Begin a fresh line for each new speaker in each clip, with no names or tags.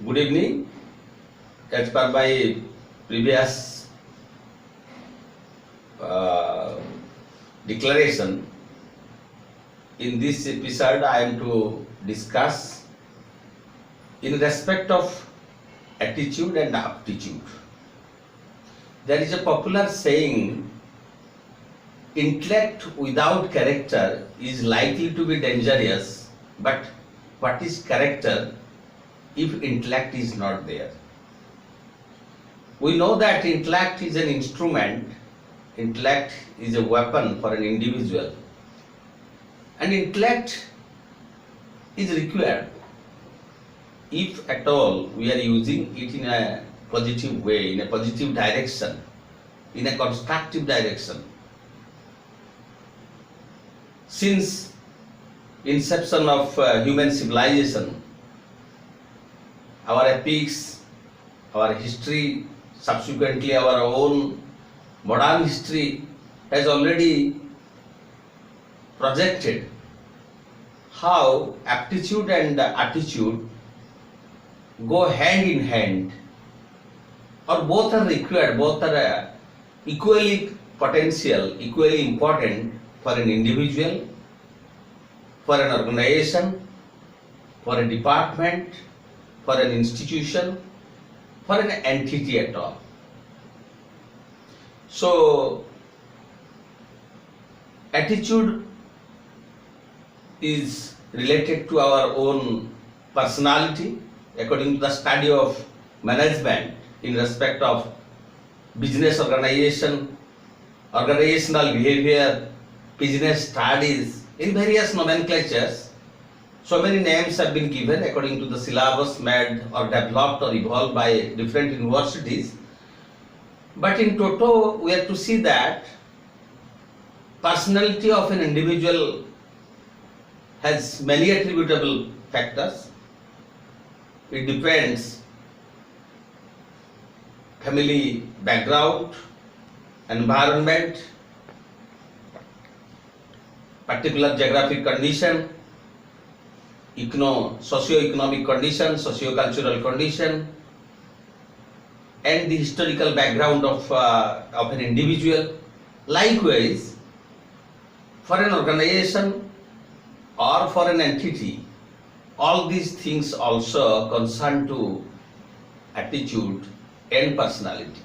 Good evening. As per my previous uh, declaration, in this episode I am to discuss in respect of attitude and aptitude. There is a popular saying, intellect without character is likely to be dangerous, but what is character if intellect is not there? We know that intellect is an instrument, intellect is a weapon for an individual, and intellect is required if at all we are using it in a positive way, in a positive direction, in a constructive direction. Since inception of human civilization, our epics, our history, subsequently our own modern history has already projected how aptitude and attitude go hand in hand, or both are required, both are equally potential, equally important for an individual, for an organization, for a department, for an institution, for an entity at all. So, attitude is related to our own personality according to the study of management in respect of business organization, organizational behavior, business studies, in various nomenclatures. So many names have been given according to the syllabus made or developed or evolved by different universities. But in toto, we have to see that personality of an individual has many attributable factors. It depends family background, environment, particular geographic condition, socio-economic condition, socio-cultural condition, and the historical background of an individual. Likewise, for an organization or for an entity, all these things also concern to attitude and personality.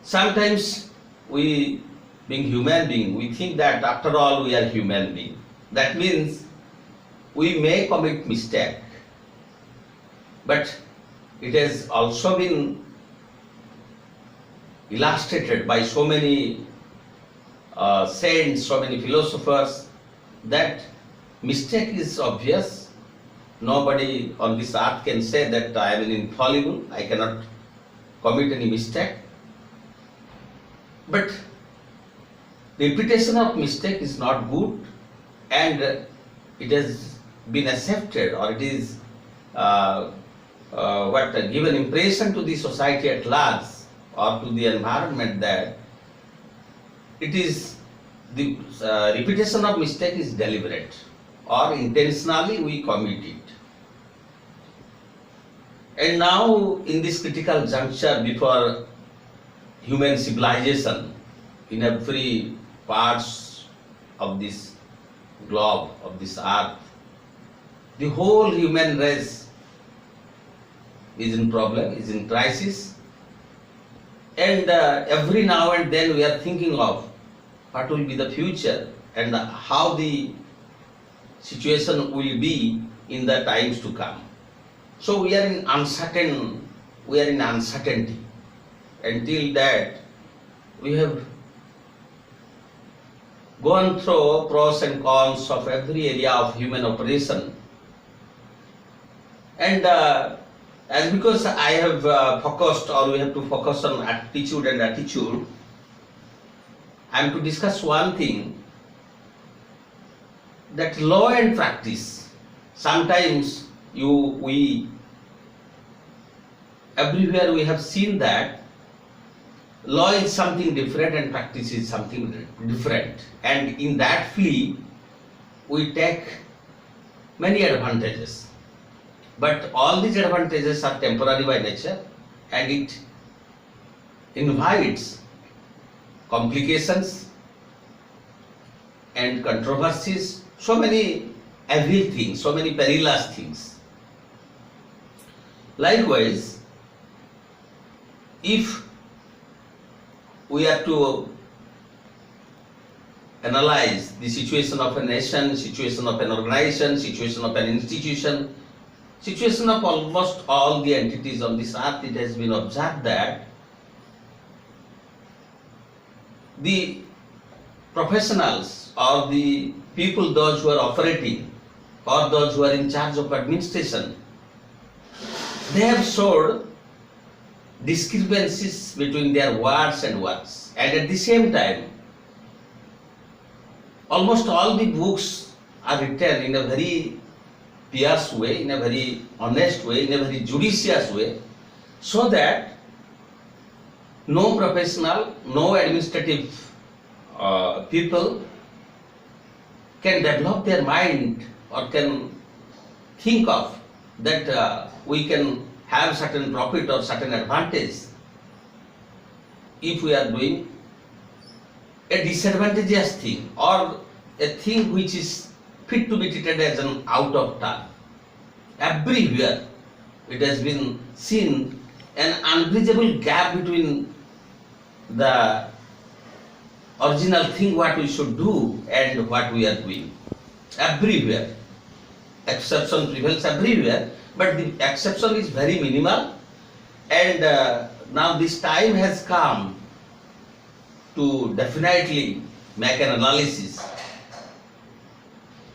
Sometimes we, being human being, we think that after all we are human being. That means we may commit mistake, but it has also been illustrated by so many saints, so many philosophers, that mistake is obvious. Nobody on this earth can say that I am infallible, I cannot commit any mistake. But repetition of mistake is not good, and it has been accepted, or it is given impression to the society at large or to the environment that it is the repetition of mistake is deliberate or intentionally we commit it. And now in this critical juncture before human civilization in every parts of this globe, of this earth, the whole human race is in problem, is in crisis, and every now and then we are thinking of what will be the future and how the situation will be in the times to come. So we are in uncertainty. Until that, we have gone through pros and cons of every area of human operation. And as because I have focused, or we have to focus on aptitude and attitude, I am to discuss one thing, that law and practice. Sometimes everywhere we have seen that law is something different and practice is something different, and in that field we take many advantages. But all these advantages are temporary by nature, and it invites complications and controversies, so many evil things, so many perilous things. Likewise, if we are to analyze the situation of a nation, situation of an organization, situation of an institution, situation of almost all the entities on this earth, it has been observed that the professionals or the people, those who are operating or those who are in charge of administration, they have showed discrepancies between their words and works, and at the same time almost all the books are written in a very pious way, in a very honest way, in a very judicious way, so that no professional, no administrative people can develop their mind or can think of that we can have certain profit or certain advantage if we are doing a disadvantageous thing or a thing which is fit to be treated as an out of turn. Everywhere it has been seen an unbridgeable gap between the original thing what we should do and what we are doing. Everywhere. Exception prevails everywhere, but the exception is very minimal, and now this time has come to definitely make an analysis.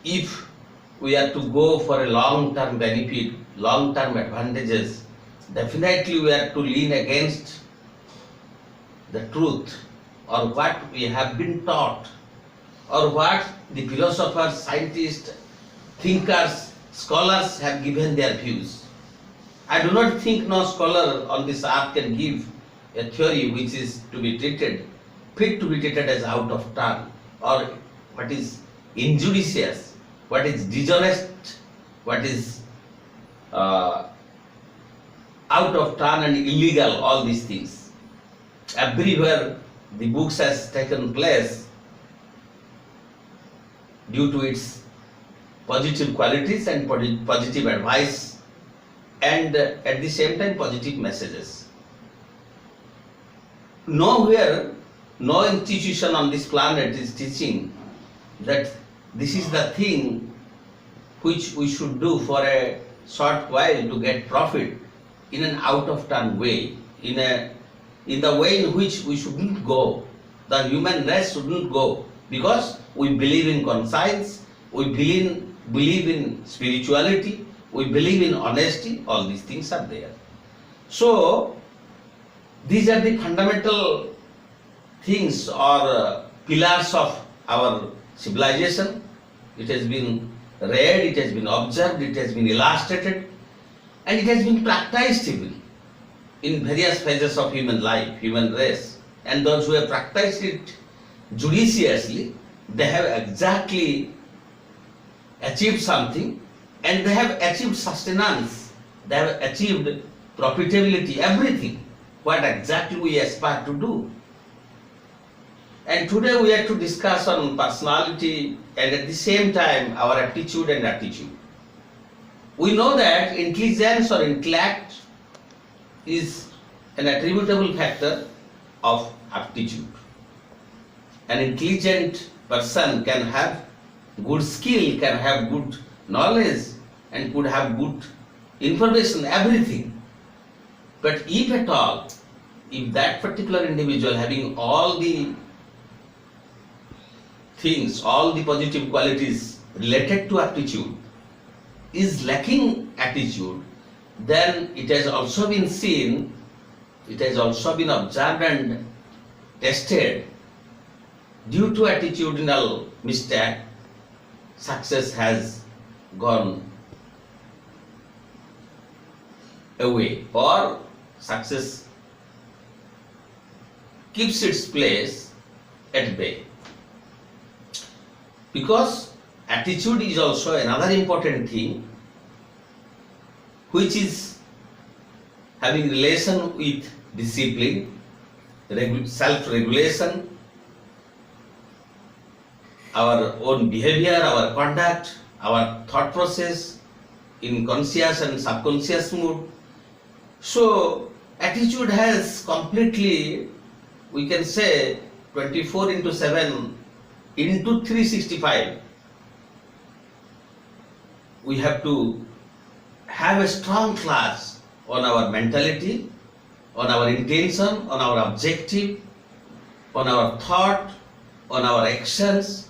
If we are to go for a long-term benefit, long-term advantages, definitely we are to lean against the truth or what we have been taught or what the philosophers, scientists, thinkers, scholars have given their views. I do not think no scholar on this earth can give a theory which is to be treated, fit to be treated as out of turn, or what is injudicious, what is dishonest, what is out of turn and illegal, all these things. Everywhere the books has taken place due to its positive qualities and positive advice, and at the same time positive messages. Nowhere, no institution on this planet is teaching that this is the thing which we should do for a short while to get profit in an out of turn way, in the way in which we shouldn't go. The human race shouldn't go, because we believe in conscience, we believe in spirituality, we believe in honesty, all these things are there. So these are the fundamental things or pillars of our civilization. It has been read, it has been observed, it has been illustrated, and it has been practiced even in various phases of human life, human race. And those who have practiced it judiciously, they have exactly achieved something, and they have achieved sustenance, they have achieved profitability, everything, what exactly we aspire to do. And today we have to discuss on personality and at the same time our aptitude and attitude. We know that intelligence or intellect is an attributable factor of aptitude. An intelligent person can have good skill, can have good knowledge, and could have good information, everything. But if at all, if that particular individual having all the things, all the positive qualities related to aptitude is lacking attitude, then it has also been seen, it has also been observed and tested, due to attitudinal mistake, success has gone away, or success keeps its place at bay. Because attitude is also another important thing. which is having relation with discipline, self-regulation, our own behavior, our conduct, our thought process in conscious and subconscious mood. So attitude has completely, we can say, 24 into 7 into 365. We have to have a strong class on our mentality, on our intention, on our objective, on our thought, on our actions.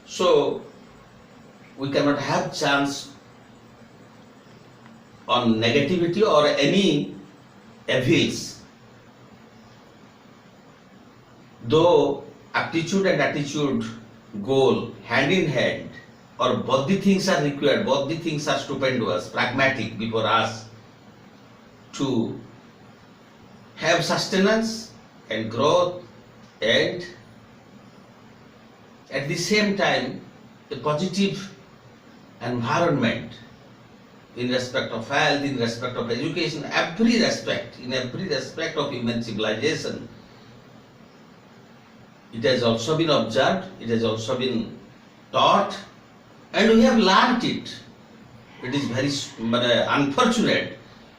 So we cannot have chance on negativity or any evils. Though aptitude and attitude go hand in hand, or both the things are required, both the things are stupendous, pragmatic before us to have sustenance and growth, and at the same time a positive environment in respect of health, in respect of education, every respect, in every respect of human civilization. It has also been observed, it has also been taught, and we have learnt it. It is very unfortunate,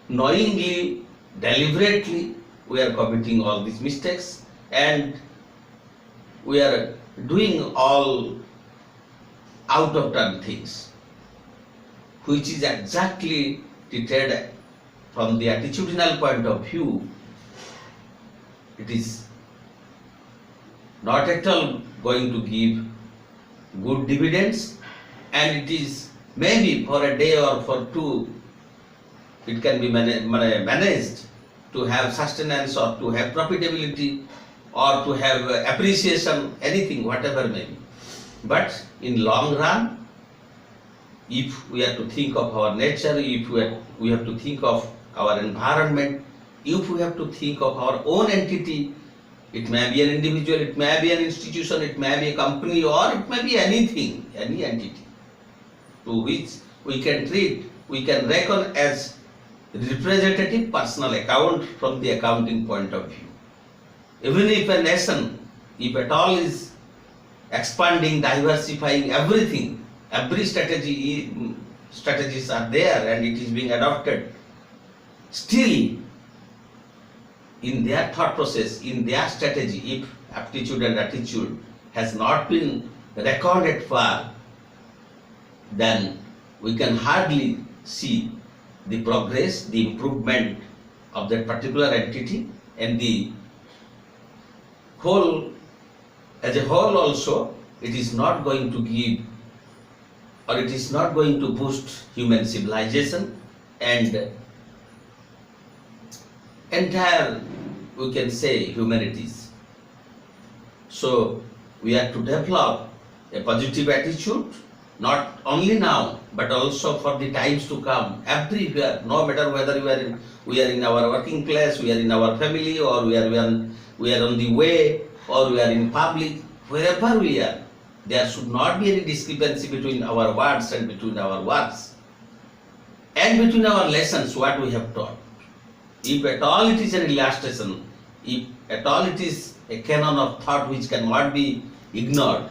knowingly, deliberately, we are committing all these mistakes, and we are doing all out of turn things, which is exactly treated from the attitudinal point of view. It is not at all going to give good dividends, and it is maybe for a day or for two, it can be managed to have sustenance or to have profitability or to have appreciation, anything, whatever may be. But in long run, if we are to think of our nature, if we have to think of our environment, if we have to think of our own entity, it may be an individual, it may be an institution, it may be a company, or it may be anything, any entity to which we can treat, we can reckon as representative personal account from the accounting point of view. Even if a nation, if at all, is expanding, diversifying everything, every strategies are there and it is being adopted, still in their thought process, in their strategy, if aptitude and attitude has not been recorded for, then we can hardly see the progress, the improvement of that particular entity, and the whole, as a whole also, it is not going to give, or it is not going to boost human civilization and entire, we can say, humanities. So we have to develop a positive attitude, not only now, but also for the times to come, everywhere, no matter whether we are in our working place, we are in our family, or we are on the way, or we are in public, wherever we are, there should not be any discrepancy between our words and between our works, and between our lessons, what we have taught. If at all it is an illustration, if at all it is a canon of thought which cannot be ignored,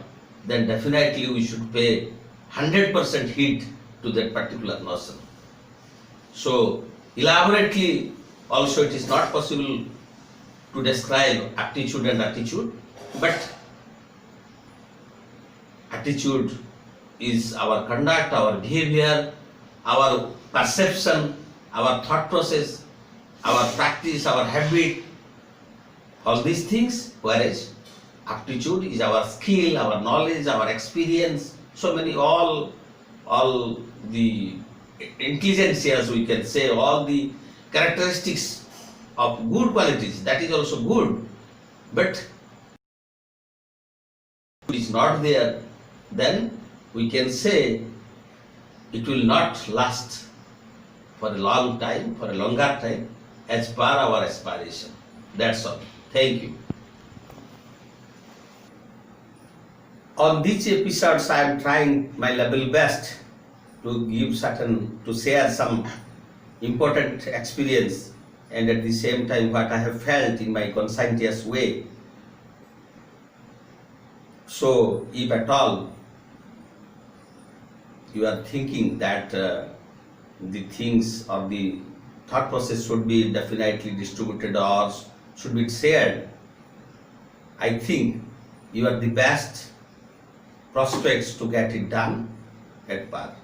then definitely we should pay 100% heed to that particular notion. So elaborately also it is not possible to describe aptitude and attitude, but attitude is our conduct, our behavior, our perception, our thought process, our practice, our habit, all these things, whereas aptitude is our skill, our knowledge, our experience, so many, all the intelligences, we can say, all the characteristics of good qualities, that is also good, but if it is not there, then we can say it will not last for a long time, for a longer time, as per our aspiration. That's all. Thank you. On these episodes, I am trying my level best to give certain, to share some important experience, and at the same time what I have felt in my conscientious way. So if at all you are thinking that the things or the thought process should be definitely distributed or should be shared, I think you are the best prospects to get it done at par.